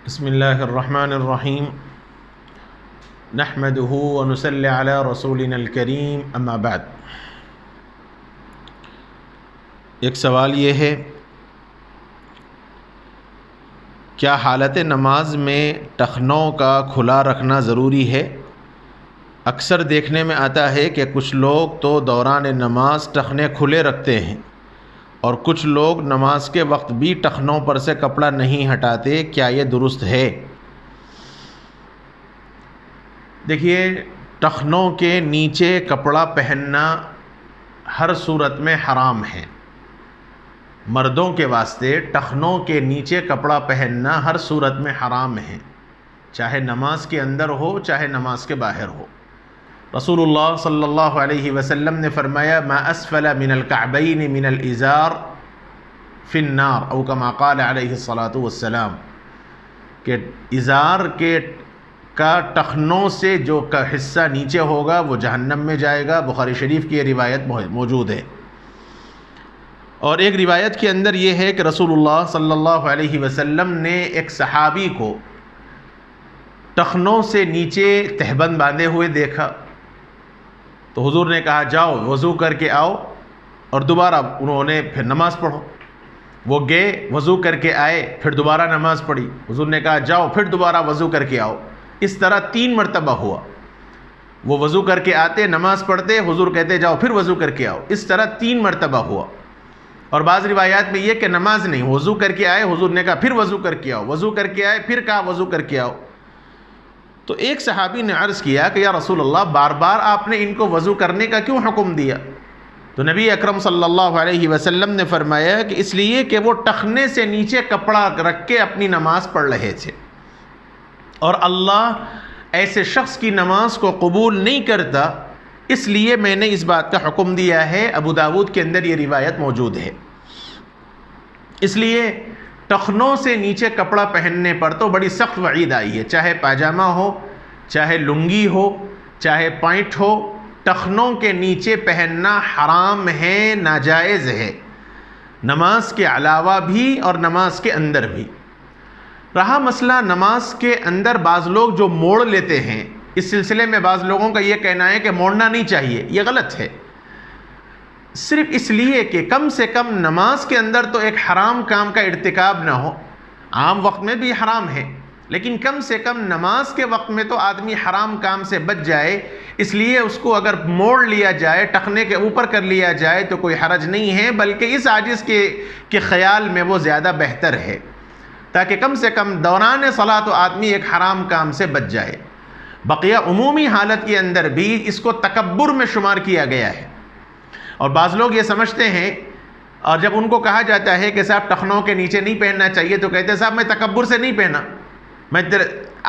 بسم اللہ الرحمن الرحیم نحمده ونصلی علی رسولنا الکریم اما بعد۔ ایک سوال یہ ہے، کیا حالت نماز میں ٹخنوں کا کھلا رکھنا ضروری ہے؟ اکثر دیکھنے میں آتا ہے کہ کچھ لوگ تو دوران نماز ٹخنے کھلے رکھتے ہیں اور کچھ لوگ نماز کے وقت بھی ٹخنوں پر سے کپڑا نہیں ہٹاتے، کیا یہ درست ہے؟ دیکھیے، ٹخنوں کے نیچے کپڑا پہننا ہر صورت میں حرام ہے۔ مردوں کے واسطے ٹخنوں کے نیچے کپڑا پہننا ہر صورت میں حرام ہے، چاہے نماز کے اندر ہو چاہے نماز کے باہر ہو۔ رسول اللہ صلی اللہ علیہ وسلم نے فرمایا، ما اسفل من الکعبین من الازار فی النار، او کما قال علیہ الصلاۃ والسلام، کہ ازار کا ٹخنوں سے جو کا حصہ نیچے ہوگا وہ جہنم میں جائے گا۔ بخاری شریف کی یہ روایت موجود ہے۔ اور ایک روایت کے اندر یہ ہے کہ رسول اللہ صلی اللہ علیہ وسلم نے ایک صحابی کو ٹخنوں سے نیچے تہبند باندھے ہوئے دیکھا تو حضور نے کہا، جاؤ وضو کر کے آؤ اور دوبارہ انہوں نے پھر نماز پڑھو۔ وہ گئے، وضو کر کے آئے، پھر دوبارہ نماز پڑھی۔ حضور نے کہا، جاؤ پھر دوبارہ وضو کر کے آؤ۔ اس طرح 3 مرتبہ ہوا۔ وہ وضو کر کے آتے، نماز پڑھتے، حضور کہتے جاؤ پھر وضو کر کے آؤ۔ اس طرح 3 مرتبہ ہوا۔ اور بعض روایات میں یہ کہ نماز نہیں، وضو کر کے آئے، حضور نے کہا پھر وضو کر کے آؤ، وضو کر کے آئے، پھر کہا وضو کر کے آؤ۔ تو ایک صحابی نے عرض کیا کہ یا رسول اللہ، بار بار آپ نے ان کو وضو کرنے کا کیوں حکم دیا؟ تو نبی اکرم صلی اللہ علیہ وسلم نے فرمایا کہ اس لیے کہ وہ ٹخنے سے نیچے کپڑا رکھ کے اپنی نماز پڑھ رہے تھے، اور اللہ ایسے شخص کی نماز کو قبول نہیں کرتا، اس لیے میں نے اس بات کا حکم دیا ہے۔ ابو داود کے اندر یہ روایت موجود ہے۔ اس لیے ٹخنوں سے نیچے کپڑا پہننے پر تو بڑی سخت وعید آئی ہے، چاہے پاجامہ ہو، چاہے لنگی ہو، چاہے پینٹ ہو، ٹخنوں کے نیچے پہننا حرام ہے، ناجائز ہے، نماز کے علاوہ بھی اور نماز کے اندر بھی۔ رہا مسئلہ نماز کے اندر بعض لوگ جو موڑ لیتے ہیں، اس سلسلے میں بعض لوگوں کا یہ کہنا ہے کہ موڑنا نہیں چاہیے، یہ غلط ہے۔ صرف اس لیے کہ کم سے کم نماز کے اندر تو ایک حرام کام کا ارتکاب نہ ہو۔ عام وقت میں بھی حرام ہے، لیکن کم سے کم نماز کے وقت میں تو آدمی حرام کام سے بچ جائے، اس لیے اس کو اگر موڑ لیا جائے، ٹخنے کے اوپر کر لیا جائے تو کوئی حرج نہیں ہے، بلکہ اس عاجز کے خیال میں وہ زیادہ بہتر ہے، تاکہ کم سے کم دوران صلاۃ آدمی ایک حرام کام سے بچ جائے۔ بقیہ عمومی حالت کے اندر بھی اس کو تکبر میں شمار کیا گیا ہے، اور بعض لوگ یہ سمجھتے ہیں، اور جب ان کو کہا جاتا ہے کہ صاحب ٹخنوں کے نیچے نہیں پہننا چاہیے تو کہتے ہیں صاحب میں تکبر سے نہیں پہنا۔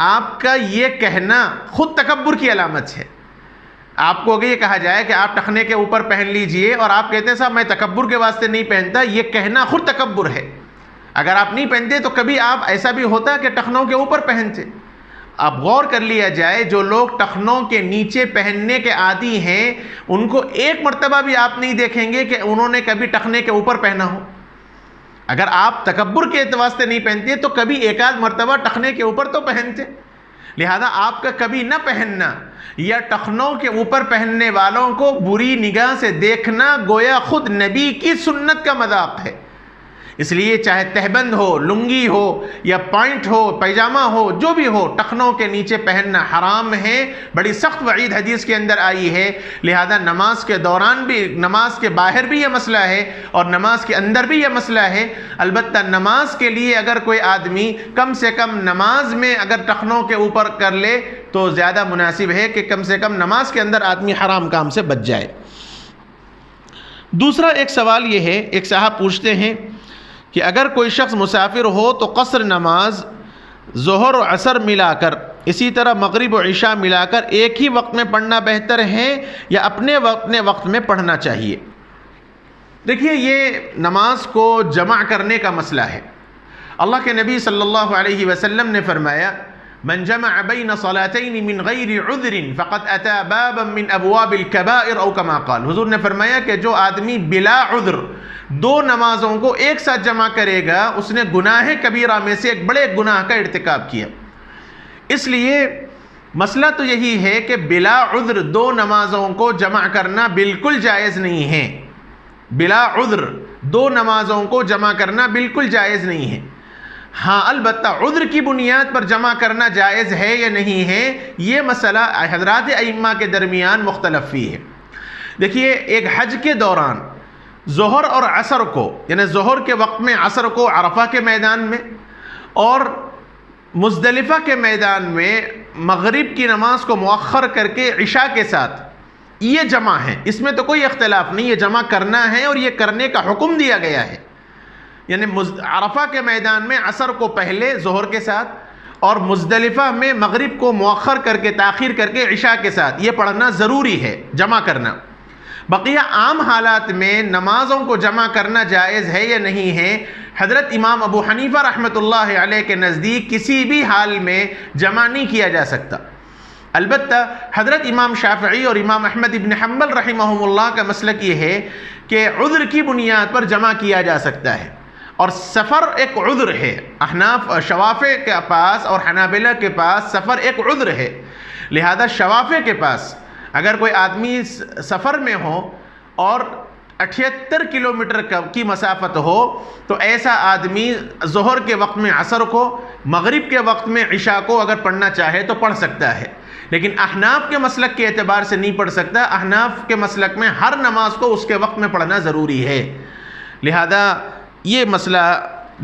آپ کا یہ کہنا خود تکبر کی علامت ہے۔ آپ کو اگر یہ کہا جائے کہ آپ ٹخنے کے اوپر پہن لیجئے اور آپ کہتے ہیں صاحب میں تکبر کے واسطے نہیں پہنتا، یہ کہنا خود تکبر ہے۔ اگر آپ نہیں پہنتے تو کبھی آپ ایسا بھی ہوتا کہ ٹخنوں کے اوپر پہنتے۔ اب غور کر لیا جائے، جو لوگ ٹخنوں کے نیچے پہننے کے عادی ہیں، ان کو ایک مرتبہ بھی آپ نہیں دیکھیں گے کہ انہوں نے کبھی ٹخنے کے اوپر پہنا ہو۔ اگر آپ تکبر کے واسطے نہیں پہنتے تو کبھی ایک آدھ مرتبہ ٹخنے کے اوپر تو پہنتے۔ لہذا آپ کا کبھی نہ پہننا یا ٹخنوں کے اوپر پہننے والوں کو بری نگاہ سے دیکھنا گویا خود نبی کی سنت کا مذاق ہے۔ اس لیے چاہے تہبند ہو، لنگی ہو یا پینٹ ہو، پیجامہ ہو، جو بھی ہو، ٹخنوں کے نیچے پہننا حرام ہے، بڑی سخت وعید حدیث کے اندر آئی ہے۔ لہذا نماز کے دوران بھی، نماز کے باہر بھی یہ مسئلہ ہے اور نماز کے اندر بھی یہ مسئلہ ہے۔ البتہ نماز کے لیے اگر کوئی آدمی کم سے کم نماز میں اگر ٹخنوں کے اوپر کر لے تو زیادہ مناسب ہے کہ کم سے کم نماز کے اندر آدمی حرام کام سے بچ جائے۔ دوسرا ایک سوال یہ ہے، ایک صاحب پوچھتے ہیں کہ اگر کوئی شخص مسافر ہو تو قصر نماز ظہر و عصر ملا کر، اسی طرح مغرب و عشاء ملا کر ایک ہی وقت میں پڑھنا بہتر ہے یا اپنے وقت میں پڑھنا چاہیے؟ دیکھیے، یہ نماز کو جمع کرنے کا مسئلہ ہے۔ اللہ کے نبی صلی اللہ علیہ وسلم نے فرمایا، من جمع بین صلاتین من غیر عذر فقد اتى بابا من ابواب الكبائر او کما قال. حضور نے فرمایا کہ جو آدمی بلا عذر دو نمازوں کو ایک ساتھ جمع کرے گا اس نے گناہ کبیرہ میں سے ایک بڑے گناہ کا ارتکاب کیا. اس لیے مسئلہ تو یہی ہے کہ بلا عذر دو نمازوں کو جمع کرنا بالکل جائز نہیں ہے. بلا عذر دو نمازوں کو جمع کرنا بالکل جائز نہیں ہے. ہاں البتہ عذر کی بنیاد پر جمع کرنا جائز ہے یا نہیں ہے یہ مسئلہ حضرات ائمہ کے درمیان مختلف فی ہے. دیکھیے ایک حج کے دوران ظہر اور عصر کو یعنی ظہر کے وقت میں عصر کو عرفہ کے میدان میں اور مزدلفہ کے میدان میں مغرب کی نماز کو مؤخر کر کے عشاء کے ساتھ یہ جمع ہے. اس میں تو کوئی اختلاف نہیں, یہ جمع کرنا ہے اور یہ کرنے کا حکم دیا گیا ہے. یعنی عرفہ کے میدان میں عصر کو پہلے ظہر کے ساتھ اور مزدلفہ میں مغرب کو مؤخر کر کے تاخیر کر کے عشاء کے ساتھ یہ پڑھنا ضروری ہے, جمع کرنا. بقیہ عام حالات میں نمازوں کو جمع کرنا جائز ہے یا نہیں ہے, حضرت امام ابو حنیفہ رحمۃ اللہ علیہ کے نزدیک کسی بھی حال میں جمع نہیں کیا جا سکتا. البتہ حضرت امام شافعی اور امام احمد ابن حنبل رحمہم اللہ کا مسلک یہ ہے کہ عذر کی بنیاد پر جمع کیا جا سکتا ہے, اور سفر ایک عذر ہے. احناف شوافع کے پاس اور حنابلہ کے پاس سفر ایک عذر ہے. لہذا شوافع کے پاس اگر کوئی آدمی سفر میں ہو اور 78 کلومیٹر کی مسافت ہو تو ایسا آدمی ظہر کے وقت میں عصر کو, مغرب کے وقت میں عشاء کو اگر پڑھنا چاہے تو پڑھ سکتا ہے. لیکن احناف کے مسلک کے اعتبار سے نہیں پڑھ سکتا. احناف کے مسلک میں ہر نماز کو اس کے وقت میں پڑھنا ضروری ہے. لہذا یہ مسئلہ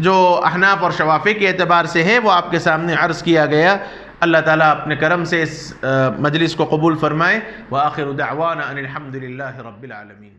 جو احناف اور شوافع کے اعتبار سے ہے وہ آپ کے سامنے عرض کیا گیا. اللہ تعالیٰ اپنے کرم سے اس مجلس کو قبول فرمائے. وآخر دعوانا ان الحمد للہ رب العالمین.